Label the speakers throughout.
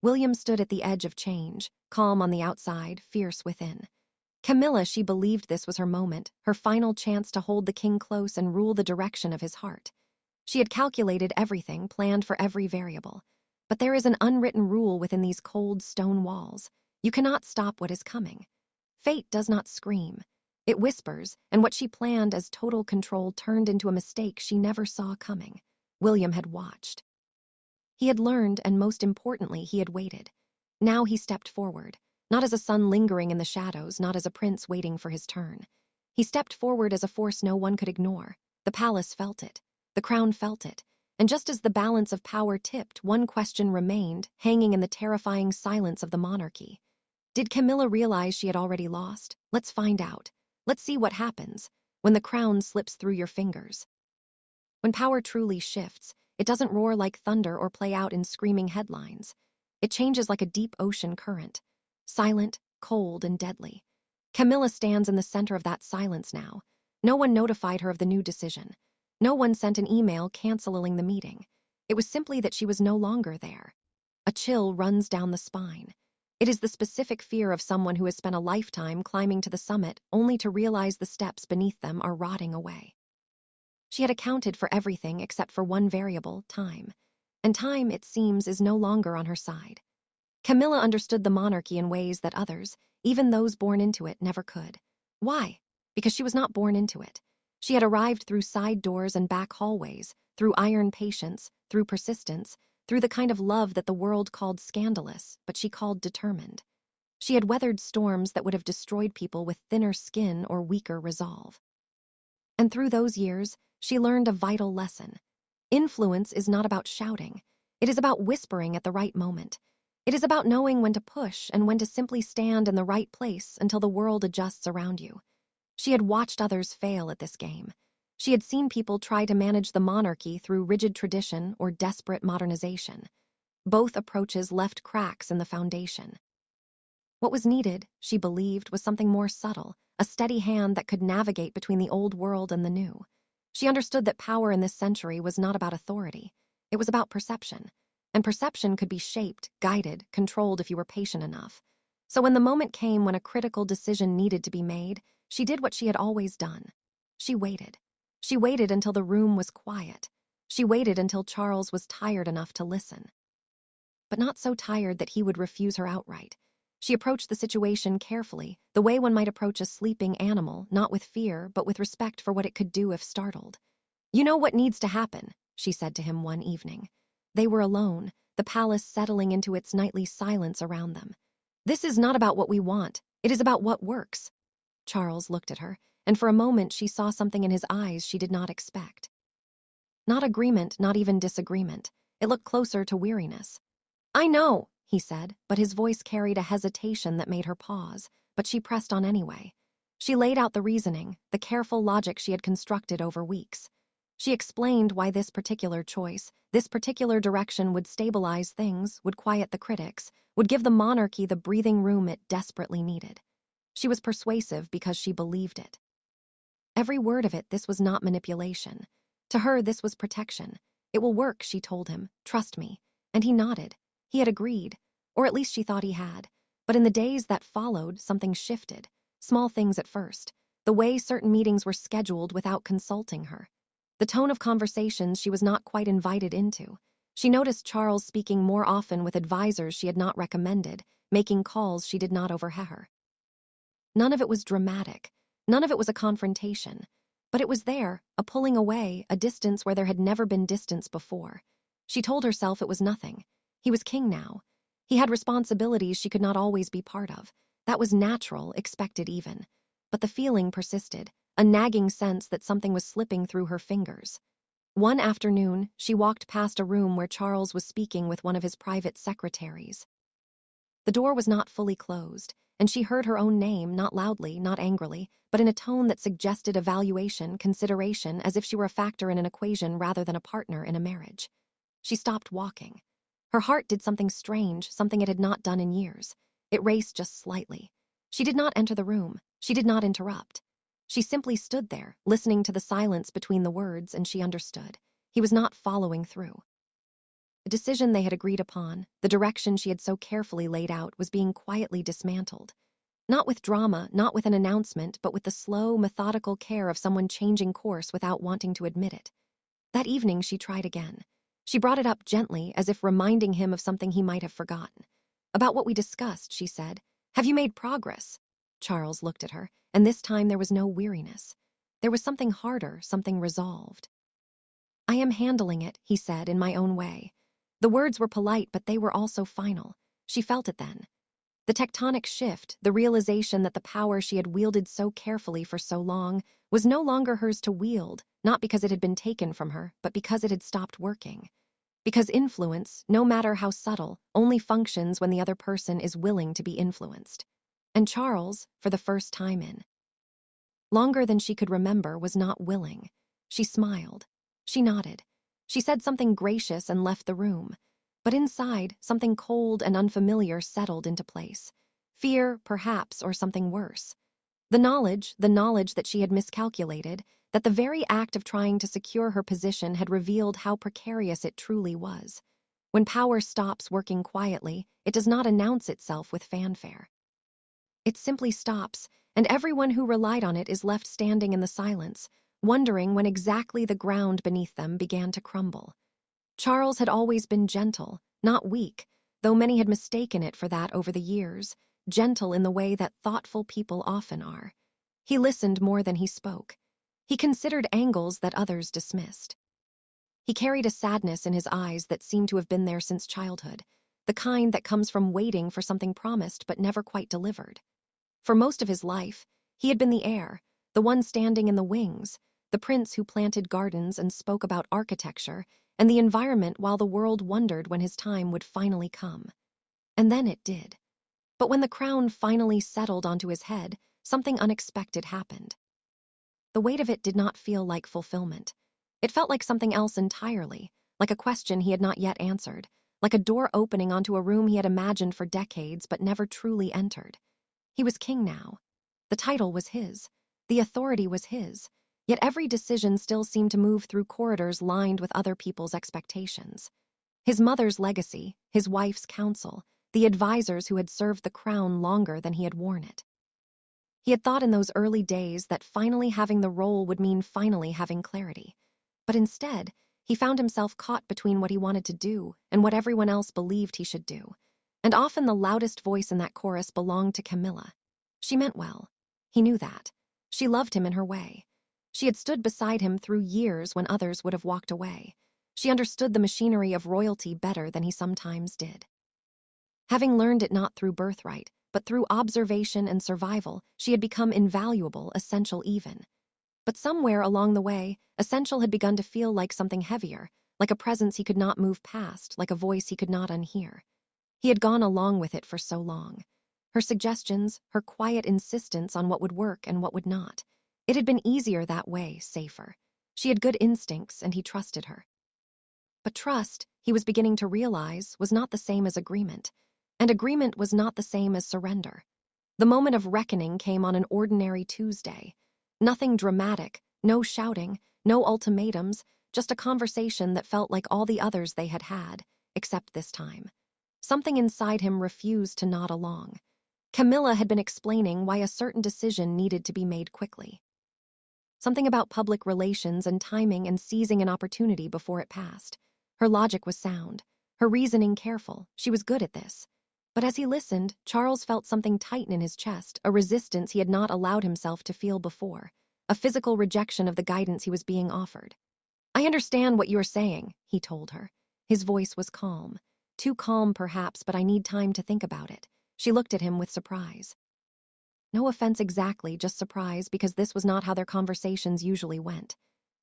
Speaker 1: William stood at the edge of change, calm on the outside, fierce within. Camilla, she believed this was her moment, her final chance to hold the king close and rule the direction of his heart. She had calculated everything, planned for every variable. But there is an unwritten rule within these cold stone walls. You cannot stop what is coming. Fate does not scream. It whispers, and what she planned as total control turned into a mistake she never saw coming. William had watched. He had learned, and most importantly, he had waited. Now he stepped forward, not as a son lingering in the shadows, not as a prince waiting for his turn. He stepped forward as a force no one could ignore. The palace felt it. The crown felt it. And just as the balance of power tipped, one question remained, hanging in the terrifying silence of the monarchy. Did Camilla realize she had already lost? Let's find out. Let's see what happens when the crown slips through your fingers. When power truly shifts, it doesn't roar like thunder or play out in screaming headlines. It changes like a deep ocean current, silent, cold, and deadly. Camilla stands in the center of that silence now. No one notified her of the new decision. No one sent an email canceling the meeting. It was simply that she was no longer there. A chill runs down the spine. It is the specific fear of someone who has spent a lifetime climbing to the summit only to realize the steps beneath them are rotting away. She had accounted for everything except for one variable, time. And time, it seems, is no longer on her side. Camilla understood the monarchy in ways that others, even those born into it, never could. Why? Because she was not born into it. She had arrived through side doors and back hallways, through iron patience, through persistence, through the kind of love that the world called scandalous, but she called determined. She had weathered storms that would have destroyed people with thinner skin or weaker resolve. And through those years, she learned a vital lesson. Influence is not about shouting. It is about whispering at the right moment. It is about knowing when to push and when to simply stand in the right place until the world adjusts around you. She had watched others fail at this game. She had seen people try to manage the monarchy through rigid tradition or desperate modernization. Both approaches left cracks in the foundation. What was needed, she believed, was something more subtle, a steady hand that could navigate between the old world and the new. She understood that power in this century was not about authority. It was about perception. And perception could be shaped, guided, controlled if you were patient enough. So when the moment came when a critical decision needed to be made, she did what she had always done. She waited. She waited until the room was quiet. She waited until Charles was tired enough to listen. But not so tired that he would refuse her outright. She approached the situation carefully, the way one might approach a sleeping animal, not with fear, but with respect for what it could do if startled. "You know what needs to happen," she said to him one evening. They were alone, the palace settling into its nightly silence around them. "This is not about what we want. It is about what works." Charles looked at her, and for a moment she saw something in his eyes she did not expect. Not agreement, not even disagreement. It looked closer to weariness. "I know," he said, but his voice carried a hesitation that made her pause, but she pressed on anyway. She laid out the reasoning, the careful logic she had constructed over weeks. She explained why this particular choice, this particular direction would stabilize things, would quiet the critics, would give the monarchy the breathing room it desperately needed. She was persuasive because she believed it. Every word of it, this was not manipulation. To her, this was protection. "It will work," she told him. "Trust me." And he nodded. He had agreed, or at least she thought he had. But in the days that followed, something shifted. Small things at first. The way certain meetings were scheduled without consulting her. The tone of conversations she was not quite invited into. She noticed Charles speaking more often with advisors she had not recommended, making calls she did not overhear. None of it was dramatic. None of it was a confrontation. But it was there, a pulling away, a distance where there had never been distance before. She told herself it was nothing. He was king now. He had responsibilities she could not always be part of. That was natural, expected even. But the feeling persisted, a nagging sense that something was slipping through her fingers. One afternoon, she walked past a room where Charles was speaking with one of his private secretaries. The door was not fully closed, and she heard her own name, not loudly, not angrily, but in a tone that suggested evaluation, consideration, as if she were a factor in an equation rather than a partner in a marriage. She stopped walking. Her heart did something strange, something it had not done in years. It raced just slightly. She did not enter the room. She did not interrupt. She simply stood there, listening to the silence between the words, and she understood. He was not following through. The decision they had agreed upon, the direction she had so carefully laid out, was being quietly dismantled. Not with drama, not with an announcement, but with the slow, methodical care of someone changing course without wanting to admit it. That evening, she tried again. She brought it up gently, as if reminding him of something he might have forgotten. "About what we discussed," she said. "Have you made progress?" Charles looked at her, and this time there was no weariness. There was something harder, something resolved. "I am handling it," he said, "in my own way." The words were polite, but they were also final. She felt it then. The tectonic shift, the realization that the power she had wielded so carefully for so long was no longer hers to wield, not because it had been taken from her, but because it had stopped working. Because influence, no matter how subtle, only functions when the other person is willing to be influenced. And Charles, for the first time in longer than she could remember, was not willing. She smiled. She nodded. She said something gracious and left the room. But inside, something cold and unfamiliar settled into place. Fear, perhaps, or something worse. The knowledge that she had miscalculated, that the very act of trying to secure her position had revealed how precarious it truly was. When power stops working quietly, it does not announce itself with fanfare. It simply stops, and everyone who relied on it is left standing in the silence, wondering when exactly the ground beneath them began to crumble. Charles had always been gentle, not weak, though many had mistaken it for that over the years, gentle in the way that thoughtful people often are. He listened more than he spoke. He considered angles that others dismissed. He carried a sadness in his eyes that seemed to have been there since childhood, the kind that comes from waiting for something promised but never quite delivered. For most of his life, he had been the heir, the one standing in the wings, the prince who planted gardens and spoke about architecture and the environment while the world wondered when his time would finally come. And then it did. But when the crown finally settled onto his head, something unexpected happened. The weight of it did not feel like fulfillment. It felt like something else entirely, like a question he had not yet answered, like a door opening onto a room he had imagined for decades but never truly entered. He was king now. The title was his. The authority was his. Yet every decision still seemed to move through corridors lined with other people's expectations. His mother's legacy, his wife's counsel, the advisors who had served the crown longer than he had worn it. He had thought in those early days that finally having the role would mean finally having clarity. But instead, he found himself caught between what he wanted to do and what everyone else believed he should do. And often the loudest voice in that chorus belonged to Camilla. She meant well. He knew that. She loved him in her way. She had stood beside him through years when others would have walked away. She understood the machinery of royalty better than he sometimes did. Having learned it not through birthright, but through observation and survival, she had become invaluable, essential even. But somewhere along the way, essential had begun to feel like something heavier, like a presence he could not move past, like a voice he could not unhear. He had gone along with it for so long. Her suggestions, her quiet insistence on what would work and what would not. It had been easier that way, safer. She had good instincts, and he trusted her. But trust, he was beginning to realize, was not the same as agreement. And agreement was not the same as surrender. The moment of reckoning came on an ordinary Tuesday. Nothing dramatic, no shouting, no ultimatums, just a conversation that felt like all the others they had had, except this time. Something inside him refused to nod along. Camilla had been explaining why a certain decision needed to be made quickly. Something about public relations and timing and seizing an opportunity before it passed. Her logic was sound, her reasoning careful. She was good at this. But as he listened, Charles felt something tighten in his chest, a resistance he had not allowed himself to feel before, a physical rejection of the guidance he was being offered. "I understand what you are saying," he told her. His voice was calm. Too calm, perhaps, but I need time to think about it. She looked at him with surprise. No offense exactly, just surprise, because this was not how their conversations usually went.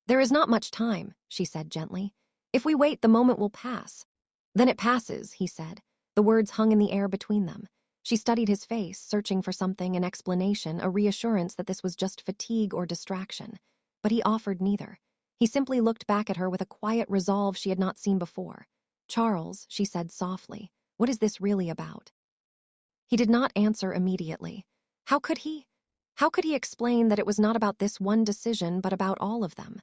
Speaker 1: "There is not much time," she said gently. "If we wait, the moment will pass." "Then it passes," he said. The words hung in the air between them. She studied his face, searching for something, an explanation, a reassurance that this was just fatigue or distraction. But he offered neither. He simply looked back at her with a quiet resolve she had not seen before. "Charles," she said softly, "what is this really about?" He did not answer immediately. How could he? How could he explain that it was not about this one decision, but about all of them?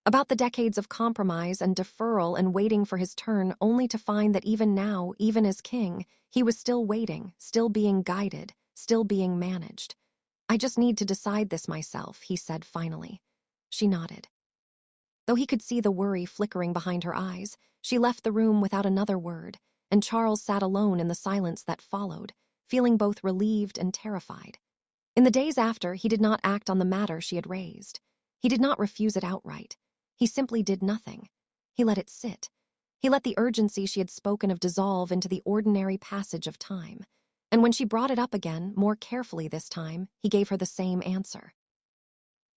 Speaker 1: About the decades of compromise and deferral and waiting for his turn, only to find that even now, even as king, he was still waiting, still being guided, still being managed. "I just need to decide this myself," he said finally. She nodded. Though he could see the worry flickering behind her eyes, she left the room without another word, and Charles sat alone in the silence that followed, feeling both relieved and terrified. In the days after, he did not act on the matter she had raised. He did not refuse it outright. He simply did nothing. He let it sit. He let the urgency she had spoken of dissolve into the ordinary passage of time. And when she brought it up again, more carefully this time, he gave her the same answer.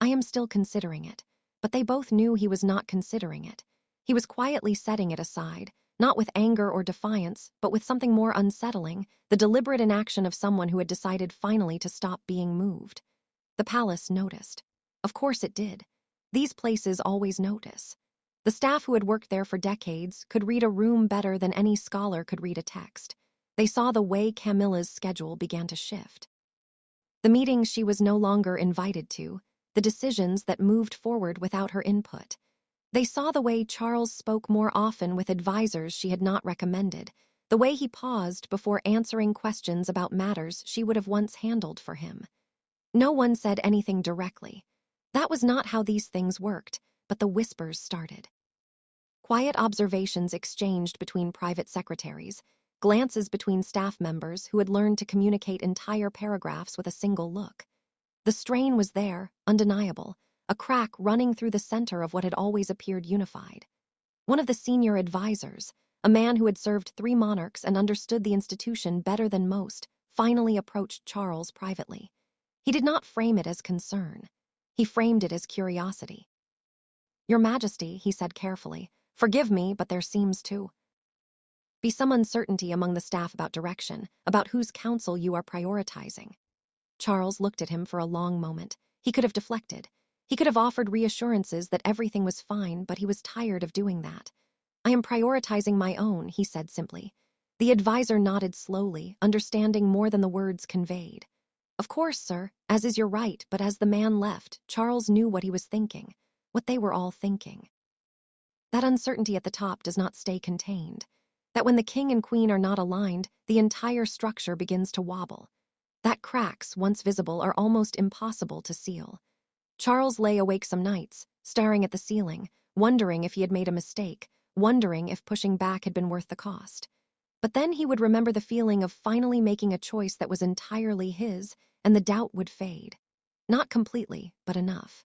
Speaker 1: "I am still considering it." But they both knew he was not considering it. He was quietly setting it aside, not with anger or defiance, but with something more unsettling, the deliberate inaction of someone who had decided finally to stop being moved. The palace noticed. Of course it did. These places always notice. The staff who had worked there for decades could read a room better than any scholar could read a text. They saw the way Camilla's schedule began to shift. The meetings she was no longer invited to, the decisions that moved forward without her input. They saw the way Charles spoke more often with advisors she had not recommended, the way he paused before answering questions about matters she would have once handled for him. No one said anything directly. That was not how these things worked, but the whispers started. Quiet observations exchanged between private secretaries, glances between staff members who had learned to communicate entire paragraphs with a single look. The strain was there, undeniable, a crack running through the center of what had always appeared unified. One of the senior advisors, a man who had served 3 monarchs and understood the institution better than most, finally approached Charles privately. He did not frame it as concern. He framed it as curiosity. "Your Majesty," he said carefully, "forgive me, but there seems to be some uncertainty among the staff about direction, about whose counsel you are prioritizing." Charles looked at him for a long moment. He could have deflected. He could have offered reassurances that everything was fine, but he was tired of doing that. "I am prioritizing my own," he said simply. The advisor nodded slowly, understanding more than the words conveyed. "Of course, sir, as is your right," but as the man left, Charles knew what he was thinking, what they were all thinking. That uncertainty at the top does not stay contained. That when the king and queen are not aligned, the entire structure begins to wobble. That cracks, once visible, are almost impossible to seal. Charles lay awake some nights, staring at the ceiling, wondering if he had made a mistake, wondering if pushing back had been worth the cost. But then he would remember the feeling of finally making a choice that was entirely his, and the doubt would fade. Not completely, but enough.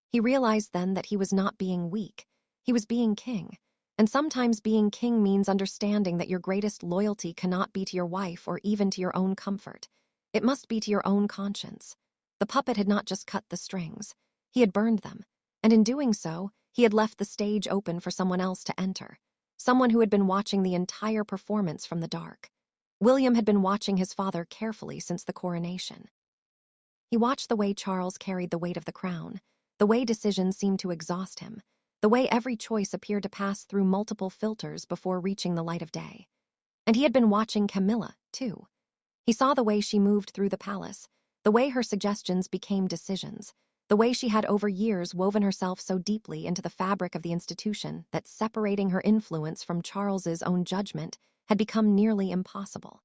Speaker 1: He realized then that he was not being weak. He was being king. And sometimes being king means understanding that your greatest loyalty cannot be to your wife or even to your own comfort. It must be to your own conscience. The puppet had not just cut the strings. He had burned them. And in doing so, he had left the stage open for someone else to enter. Someone who had been watching the entire performance from the dark. William had been watching his father carefully since the coronation. He watched the way Charles carried the weight of the crown, the way decisions seemed to exhaust him, the way every choice appeared to pass through multiple filters before reaching the light of day. And he had been watching Camilla, too. He saw the way she moved through the palace, the way her suggestions became decisions, the way she had over years woven herself so deeply into the fabric of the institution that separating her influence from Charles's own judgment had become nearly impossible.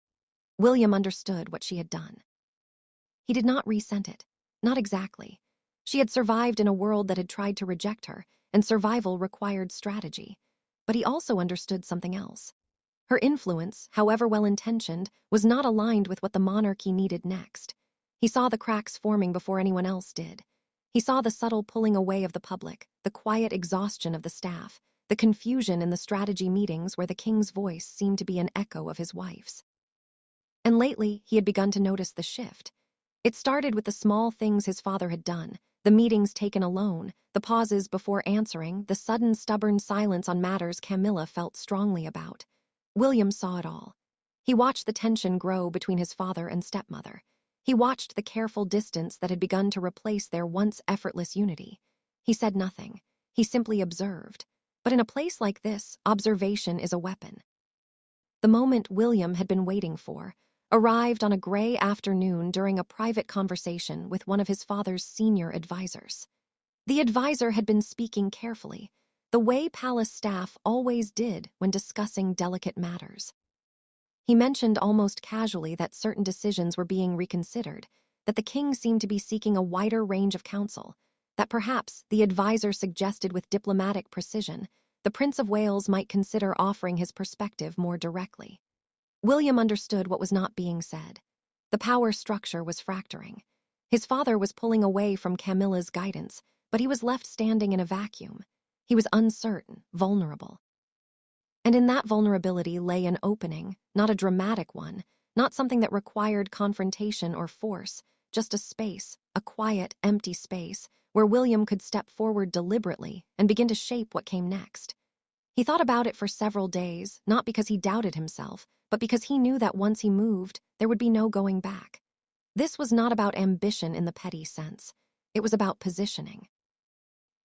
Speaker 1: William understood what she had done. He did not resent it. Not exactly. She had survived in a world that had tried to reject her, and survival required strategy. But he also understood something else. Her influence, however well-intentioned, was not aligned with what the monarchy needed next. He saw the cracks forming before anyone else did. He saw the subtle pulling away of the public, the quiet exhaustion of the staff, the confusion in the strategy meetings where the king's voice seemed to be an echo of his wife's. And lately, he had begun to notice the shift. It started with the small things his father had done, the meetings taken alone, the pauses before answering, the sudden stubborn silence on matters Camilla felt strongly about. William saw it all. He watched the tension grow between his father and stepmother. He watched the careful distance that had begun to replace their once effortless unity. He said nothing. He simply observed. But in a place like this, observation is a weapon. The moment William had been waiting for arrived on a gray afternoon during a private conversation with one of his father's senior advisors. The advisor had been speaking carefully, the way palace staff always did when discussing delicate matters. He mentioned almost casually that certain decisions were being reconsidered, that the king seemed to be seeking a wider range of counsel, that perhaps, the advisor suggested with diplomatic precision, the Prince of Wales might consider offering his perspective more directly. William understood what was not being said. The power structure was fracturing. His father was pulling away from Camilla's guidance, but he was left standing in a vacuum. He was uncertain, vulnerable. And in that vulnerability lay an opening, not a dramatic one, not something that required confrontation or force, just a space, a quiet, empty space, where William could step forward deliberately and begin to shape what came next. He thought about it for several days, not because he doubted himself, but because he knew that once he moved, there would be no going back. This was not about ambition in the petty sense. It was about positioning.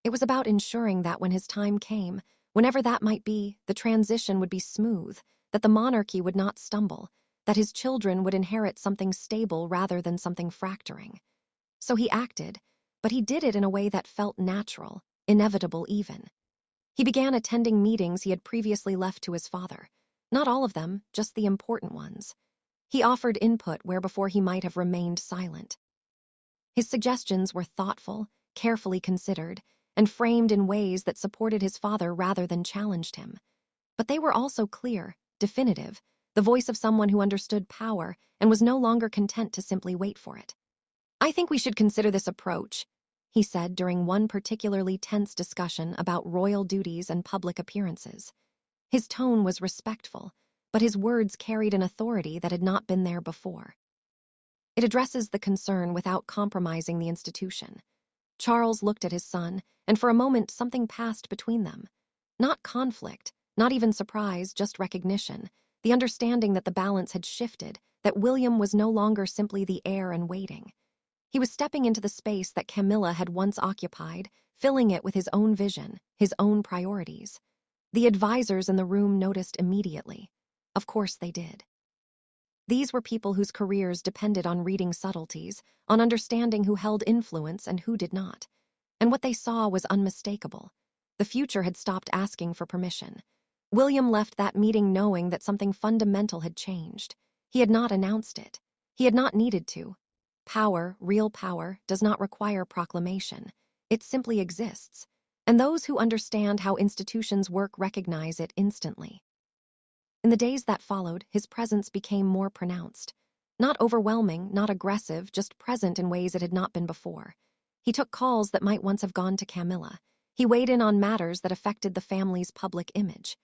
Speaker 1: It was about ensuring that when his time came, whenever that might be, the transition would be smooth, that the monarchy would not stumble, that his children would inherit something stable rather than something fracturing. So he acted, but he did it in a way that felt natural, inevitable even. He began attending meetings he had previously left to his father. Not all of them, just the important ones. He offered input where before he might have remained silent. His suggestions were thoughtful, carefully considered, and framed in ways that supported his father rather than challenged him. But they were also clear, definitive, the voice of someone who understood power and was no longer content to simply wait for it. "I think we should consider this approach," he said during one particularly tense discussion about royal duties and public appearances. His tone was respectful, but his words carried an authority that had not been there before. It addresses the concern without compromising the institution. Charles looked at his son, and for a moment something passed between them. Not conflict, not even surprise, just recognition, the understanding that the balance had shifted, that William was no longer simply the heir and waiting. He was stepping into the space that Camilla had once occupied, filling it with his own vision, his own priorities. The advisors in the room noticed immediately. Of course they did. These were people whose careers depended on reading subtleties, on understanding who held influence and who did not. And what they saw was unmistakable. The future had stopped asking for permission. William left that meeting knowing that something fundamental had changed. He had not announced it. He had not needed to. Power, real power, does not require proclamation. It simply exists. And those who understand how institutions work recognize it instantly. In the days that followed, his presence became more pronounced. Not overwhelming, not aggressive, just present in ways it had not been before. He took calls that might once have gone to Camilla. He weighed in on matters that affected the family's public image.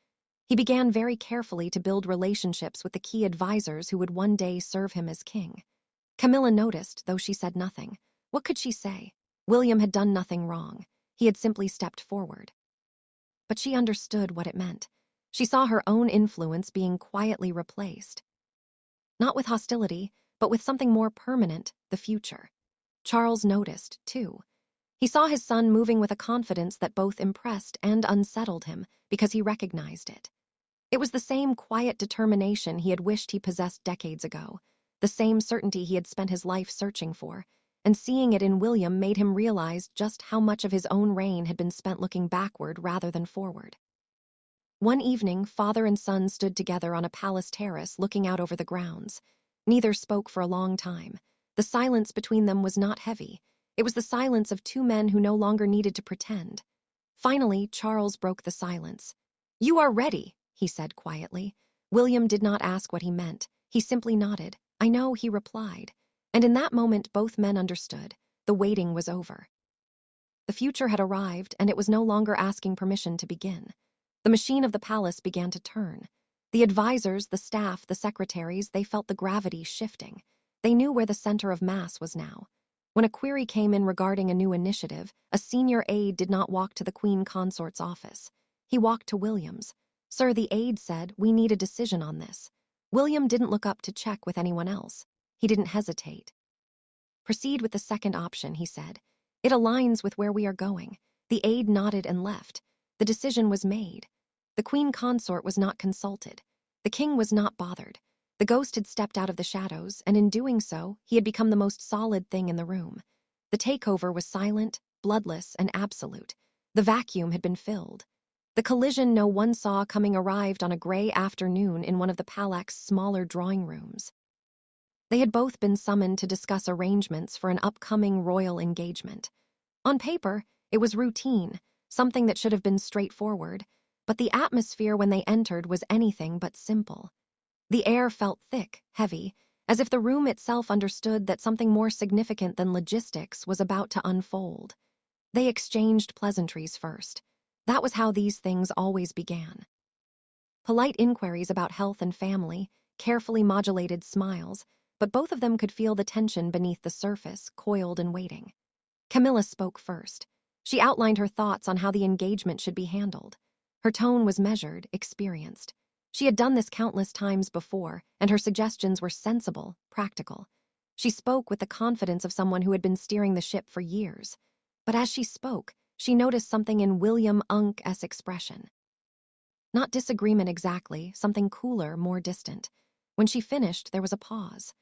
Speaker 1: He began very carefully to build relationships with the key advisors who would one day serve him as king. Camilla noticed, though she said nothing. What could she say? William had done nothing wrong. He had simply stepped forward. But she understood what it meant. She saw her own influence being quietly replaced. Not with hostility, but with something more permanent, the future. Charles noticed, too. He saw his son moving with a confidence that both impressed and unsettled him because he recognized it. It was the same quiet determination he had wished he possessed decades ago, the same certainty he had spent his life searching for, and seeing it in William made him realize just how much of his own reign had been spent looking backward rather than forward. One evening, father and son stood together on a palace terrace looking out over the grounds. Neither spoke for a long time. The silence between them was not heavy. It was the silence of two men who no longer needed to pretend. Finally, Charles broke the silence. "You are ready," he said quietly. William did not ask what he meant. He simply nodded. "I know," he replied. And in that moment, both men understood. The waiting was over. The future had arrived, and it was no longer asking permission to begin. The machine of the palace began to turn. The advisors, the staff, the secretaries, they felt the gravity shifting. They knew where the center of mass was now. When a query came in regarding a new initiative, a senior aide did not walk to the Queen Consort's office. He walked to William's. "Sir," the aide said, "we need a decision on this." William didn't look up to check with anyone else. He didn't hesitate. "Proceed with the second option," he said. "It aligns with where we are going." The aide nodded and left. The decision was made. The Queen Consort was not consulted. The king was not bothered. The ghost had stepped out of the shadows, and in doing so, he had become the most solid thing in the room. The takeover was silent, bloodless and absolute. The vacuum had been filled. The collision no one saw coming arrived on a gray afternoon in one of the Palac's smaller drawing rooms. They had both been summoned to discuss arrangements for an upcoming royal engagement. On paper, it was routine, something that should have been straightforward, but the atmosphere when they entered was anything but simple. The air felt thick, heavy, as if the room itself understood that something more significant than logistics was about to unfold. They exchanged pleasantries first. That was how these things always began. Polite inquiries about health and family, carefully modulated smiles, but both of them could feel the tension beneath the surface, coiled and waiting. Camilla spoke first. She outlined her thoughts on how the engagement should be handled. Her tone was measured, experienced. She had done this countless times before, and her suggestions were sensible, practical. She spoke with the confidence of someone who had been steering the ship for years. But as she spoke, she noticed something in William Unk's expression. Not disagreement exactly, something cooler, more distant. When she finished, there was a pause.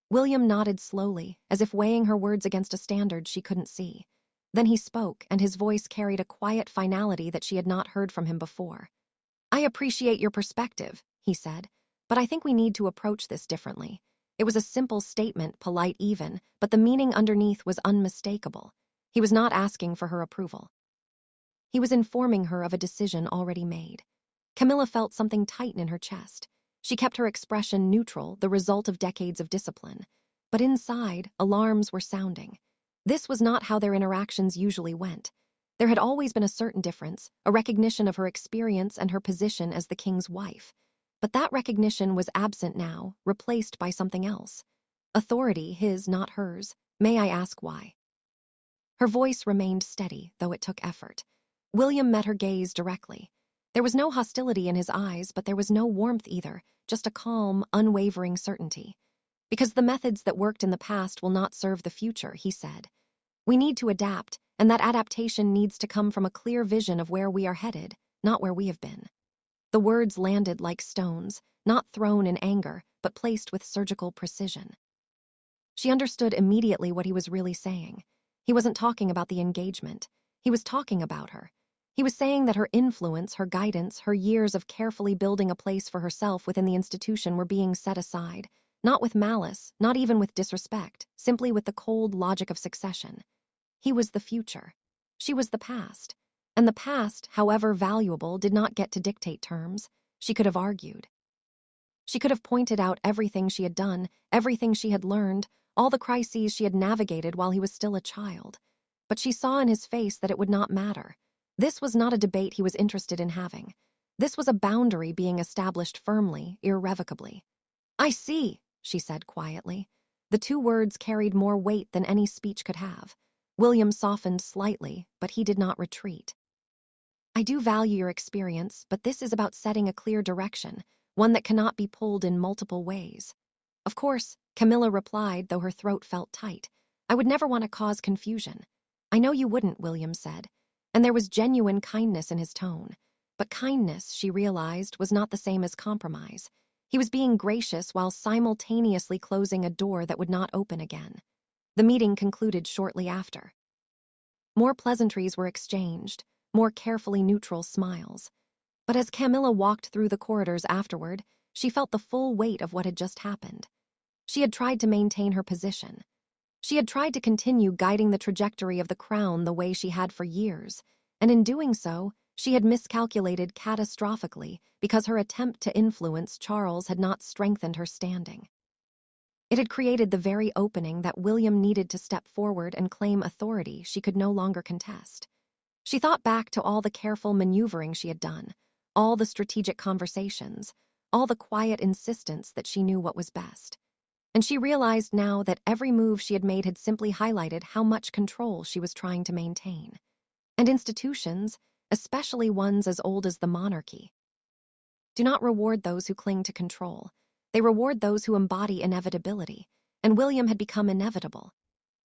Speaker 1: William nodded slowly, as if weighing her words against a standard she couldn't see. Then he spoke, and his voice carried a quiet finality that she had not heard from him before. "I appreciate your perspective," he said, "but I think we need to approach this differently." It was a simple statement, polite even, but the meaning underneath was unmistakable. He was not asking for her approval. He was informing her of a decision already made. Camilla felt something tighten in her chest. She kept her expression neutral, the result of decades of discipline. But inside, alarms were sounding. This was not how their interactions usually went. There had always been a certain difference, a recognition of her experience and her position as the king's wife. But that recognition was absent now, replaced by something else. Authority, his, not hers. May I ask why? Her voice remained steady, though it took effort. William met her gaze directly. There was no hostility in his eyes, but there was no warmth either, just a calm, unwavering certainty. "Because the methods that worked in the past will not serve the future," he said. "We need to adapt, and that adaptation needs to come from a clear vision of where we are headed, not where we have been." The words landed like stones, not thrown in anger, but placed with surgical precision. She understood immediately what he was really saying. He wasn't talking about the engagement. He was talking about her. He was saying that her influence, her guidance, her years of carefully building a place for herself within the institution were being set aside, not with malice, not even with disrespect, simply with the cold logic of succession. He was the future. She was the past. And the past, however valuable, did not get to dictate terms. She could have argued. She could have pointed out everything she had done, everything she had learned, all the crises she had navigated while he was still a child. But she saw in his face that it would not matter. This was not a debate he was interested in having. This was a boundary being established firmly, irrevocably. "I see," she said quietly. The two words carried more weight than any speech could have. William softened slightly, but he did not retreat. "I do value your experience, but this is about setting a clear direction, one that cannot be pulled in multiple ways." "Of course," Camilla replied, though her throat felt tight. "I would never want to cause confusion." "I know you wouldn't," William said, and there was genuine kindness in his tone. But kindness, she realized, was not the same as compromise. He was being gracious while simultaneously closing a door that would not open again. The meeting concluded shortly after. More pleasantries were exchanged, more carefully neutral smiles. But as Camilla walked through the corridors afterward, she felt the full weight of what had just happened. She had tried to maintain her position. She had tried to continue guiding the trajectory of the crown the way she had for years, and in doing so, she had miscalculated catastrophically because her attempt to influence Charles had not strengthened her standing. It had created the very opening that William needed to step forward and claim authority she could no longer contest. She thought back to all the careful maneuvering she had done, all the strategic conversations, all the quiet insistence that she knew what was best. And she realized now that every move she had made had simply highlighted how much control she was trying to maintain. And institutions, especially ones as old as the monarchy, do not reward those who cling to control. They reward those who embody inevitability, and William had become inevitable.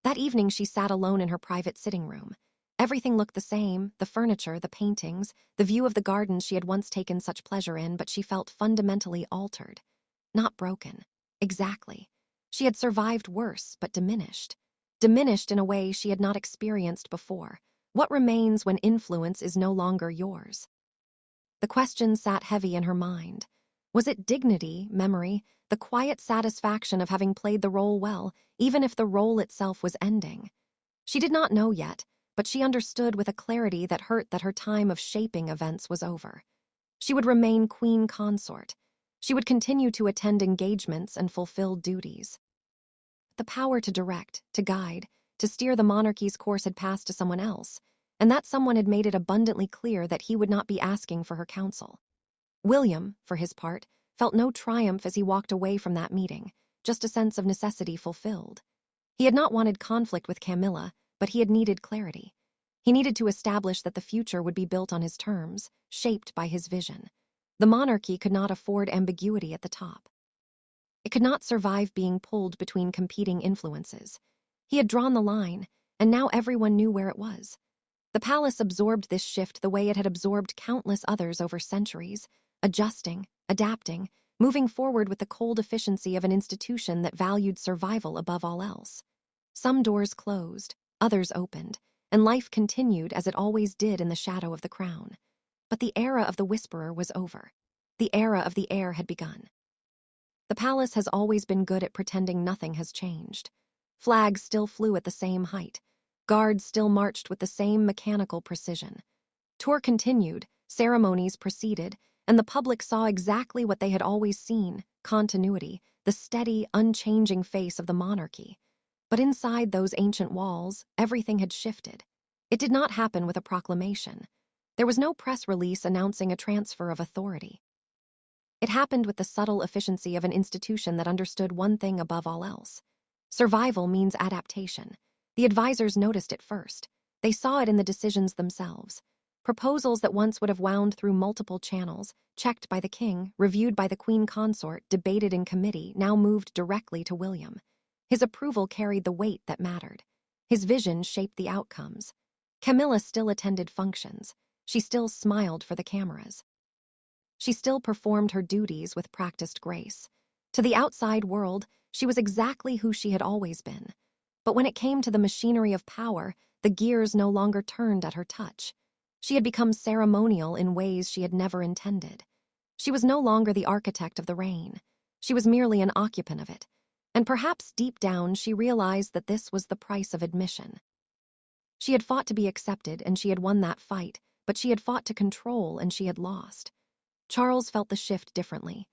Speaker 1: That evening she sat alone in her private sitting room. Everything looked the same, the furniture, the paintings, the view of the gardens she had once taken such pleasure in, but she felt fundamentally altered. Not broken. Exactly. She had survived worse, but diminished. Diminished in a way she had not experienced before. What remains when influence is no longer yours? The question sat heavy in her mind. Was it dignity, memory, the quiet satisfaction of having played the role well, even if the role itself was ending? She did not know yet, but she understood with a clarity that hurt that her time of shaping events was over. She would remain queen consort. She would continue to attend engagements and fulfill duties. The power to direct, to guide, to steer the monarchy's course had passed to someone else, and that someone had made it abundantly clear that he would not be asking for her counsel. William, for his part, felt no triumph as he walked away from that meeting, just a sense of necessity fulfilled. He had not wanted conflict with Camilla, but he had needed clarity. He needed to establish that the future would be built on his terms, shaped by his vision. The monarchy could not afford ambiguity at the top. It could not survive being pulled between competing influences. He had drawn the line, and now everyone knew where it was. The palace absorbed this shift the way it had absorbed countless others over centuries, adjusting, adapting, moving forward with the cold efficiency of an institution that valued survival above all else. Some doors closed, others opened, and life continued as it always did in the shadow of the crown. But the era of the whisperer was over. The era of the heir had begun. The palace has always been good at pretending nothing has changed. Flags still flew at the same height. Guards still marched with the same mechanical precision. Tour continued, ceremonies proceeded, and the public saw exactly what they had always seen: continuity, the steady, unchanging face of the monarchy. But inside those ancient walls, everything had shifted. It did not happen with a proclamation. There was no press release announcing a transfer of authority. It happened with the subtle efficiency of an institution that understood one thing above all else. Survival means adaptation. The advisors noticed it first. They saw it in the decisions themselves. Proposals that once would have wound through multiple channels, checked by the king, reviewed by the queen consort, debated in committee, now moved directly to William. His approval carried the weight that mattered. His vision shaped the outcomes. Camilla still attended functions. She still smiled for the cameras. She still performed her duties with practiced grace. To the outside world, she was exactly who she had always been. But when it came to the machinery of power, the gears no longer turned at her touch. She had become ceremonial in ways she had never intended. She was no longer the architect of the reign. She was merely an occupant of it. And perhaps deep down she realized that this was the price of admission. She had fought to be accepted, and she had won that fight, but she had fought to control, and she had lost. Charles felt the shift differently.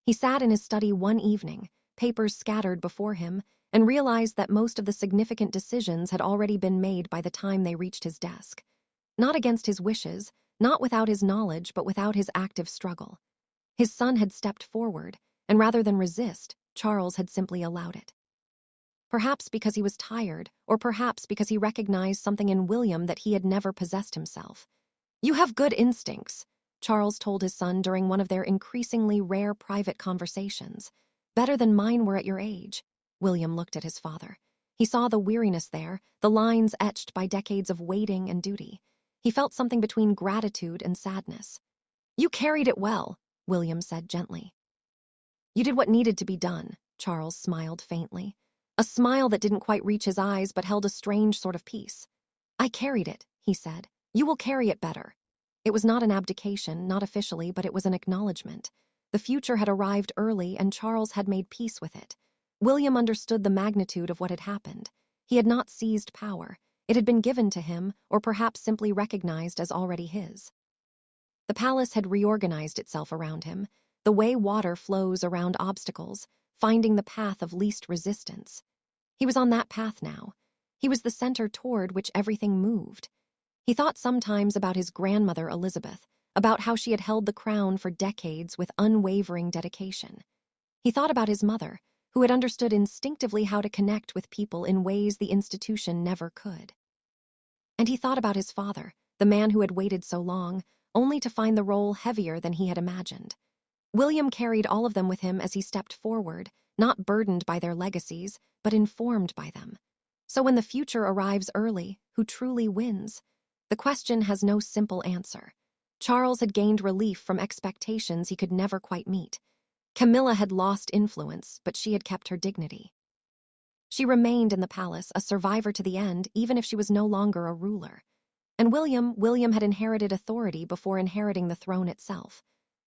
Speaker 1: He sat in his study one evening, papers scattered before him, and realized that most of the significant decisions had already been made by the time they reached his desk. Not against his wishes, not without his knowledge, but without his active struggle. His son had stepped forward, and rather than resist, Charles had simply allowed it. Perhaps because he was tired, or perhaps because he recognized something in William that he had never possessed himself. "You have good instincts," Charles told his son during one of their increasingly rare private conversations. "Better than mine were at your age." William looked at his father. He saw the weariness there, the lines etched by decades of waiting and duty. He felt something between gratitude and sadness. "You carried it well," William said gently. "You did what needed to be done," Charles smiled faintly. A smile that didn't quite reach his eyes but held a strange sort of peace. "I carried it," he said. "You will carry it better." It was not an abdication, not officially, but it was an acknowledgement. The future had arrived early, and Charles had made peace with it. William understood the magnitude of what had happened. He had not seized power. It had been given to him, or perhaps simply recognized as already his. The palace had reorganized itself around him, the way water flows around obstacles, finding the path of least resistance. He was on that path now. He was the center toward which everything moved. He thought sometimes about his grandmother Elizabeth, about how she had held the crown for decades with unwavering dedication. He thought about his mother, who had understood instinctively how to connect with people in ways the institution never could. And he thought about his father, the man who had waited so long, only to find the role heavier than he had imagined. William carried all of them with him as he stepped forward, not burdened by their legacies, but informed by them. So when the future arrives early, who truly wins? The question has no simple answer. Charles had gained relief from expectations he could never quite meet. Camilla had lost influence, but she had kept her dignity. She remained in the palace, a survivor to the end, even if she was no longer a ruler. And William had inherited authority before inheriting the throne itself.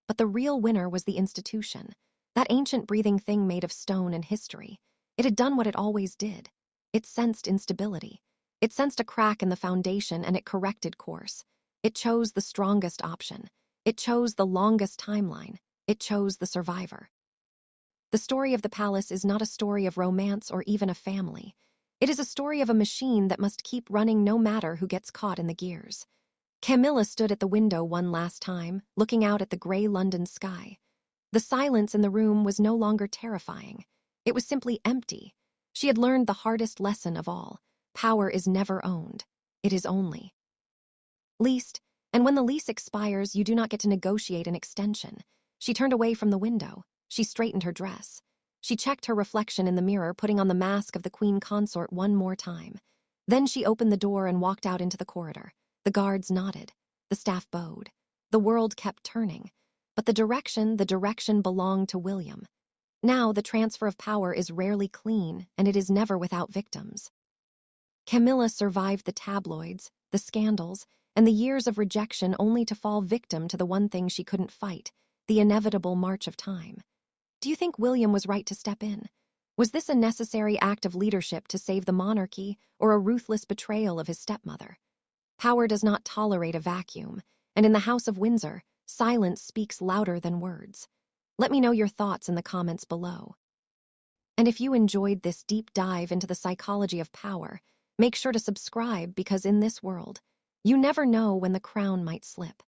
Speaker 1: But the real winner was the institution, that ancient breathing thing made of stone and history. It had done what it always did. It sensed instability. It sensed a crack in the foundation and it corrected course. It chose the strongest option. It chose the longest timeline. It chose the survivor. The story of the palace is not a story of romance or even a family. It is a story of a machine that must keep running no matter who gets caught in the gears. Camilla stood at the window one last time, looking out at the gray London sky. The silence in the room was no longer terrifying. It was simply empty. She had learned the hardest lesson of all. Power is never owned. It is only leased, and when the lease expires, you do not get to negotiate an extension. She turned away from the window. She straightened her dress. She checked her reflection in the mirror, putting on the mask of the queen consort one more time. Then she opened the door and walked out into the corridor. The guards nodded. The staff bowed. The world kept turning. But the direction belonged to William. Now the transfer of power is rarely clean, and it is never without victims. Camilla survived the tabloids, the scandals, and the years of rejection only to fall victim to the one thing she couldn't fight, the inevitable march of time. Do you think William was right to step in? Was this a necessary act of leadership to save the monarchy, or a ruthless betrayal of his stepmother? Power does not tolerate a vacuum, and in the House of Windsor, silence speaks louder than words. Let me know your thoughts in the comments below. And if you enjoyed this deep dive into the psychology of power, make sure to subscribe because in this world, you never know when the crown might slip.